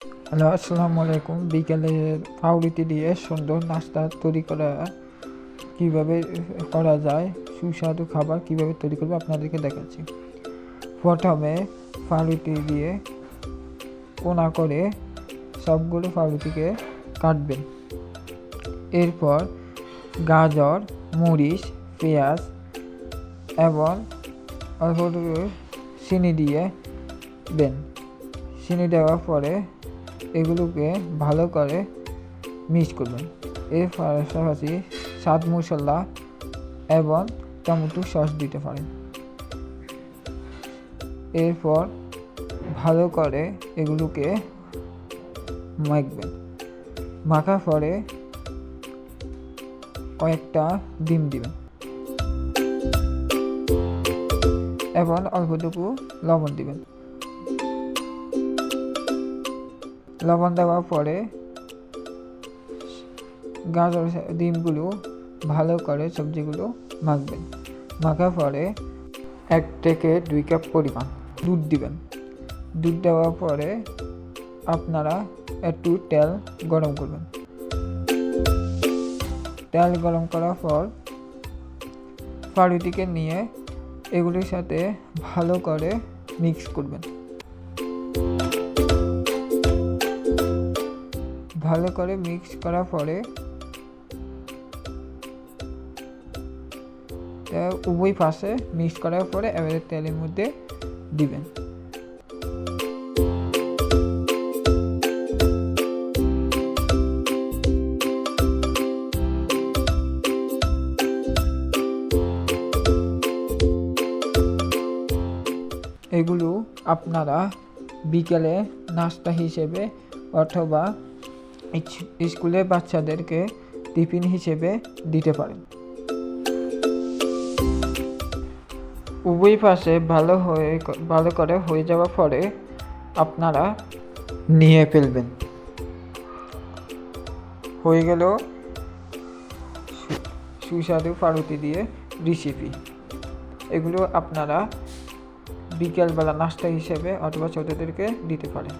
Hello, আসসালামু আলাইকুম। বিকেলের পাউরুটি দিয়ে সুন্দর নাস্তা তৈরি কীভাবে করা যায়, সুস্বাদু খাবার কীভাবে তৈরি করবো আপনাদেরকে দেখাচ্ছি। প্রথমে পাউরুটি দিয়ে কোনা করে সবগুলো পাউরুটিকে কাটবেন। এরপর গাজর, মরিচ, পেঁয়াজ এবং অল্প চিনি দিয়ে দেন। চিনি দেওয়ার পরে এগুলোকে ভালো করে মিক্স করবেন। এর পাশাপাশি স্বাদ মশলা এবং টমেটো সস দিতে পারেন। এরপর ভালো করে এগুলোকে মাখবেন। মাখার পরে কয়েকটা ডিম দিবেন এবং অল্পটুকু লবণ দিবেন। লবণ দেওয়ার পরে গাজর ডিমগুলো ভালো করে সবজিগুলো মাখবেন। মাখার পরে 1 থেকে 2 কাপ পরিমাণ দুধ দিবেন। দুধ দেওয়ার পরে আপনারা একটু তেল গরম করবেন। তেল গরম করার পর পাউরুটিকে নিয়ে এগুলির সাথে ভালো করে মিক্স করবেন। ভালো করে মিক্স করার পরে উভয় পাশে মিক্স করার পরে এবারে তেলের মধ্যে দিবেন। এগুলো আপনারা বিকেলে নাস্তা হিসেবে অথবা স্কুলের বাচ্চাদেরকে টিফিন হিসেবে দিতে পারেন। উভয় পাশে ভালো করে হয়ে যাওয়ার পরে আপনারা নিয়ে ফেলবেন। হয়ে গেল সুস্বাদু পাউরুটি দিয়ে রেসিপি। এগুলো আপনারা বিকেলবেলা নাস্তা হিসেবে অথবা ছোটদেরকে দিতে পারেন।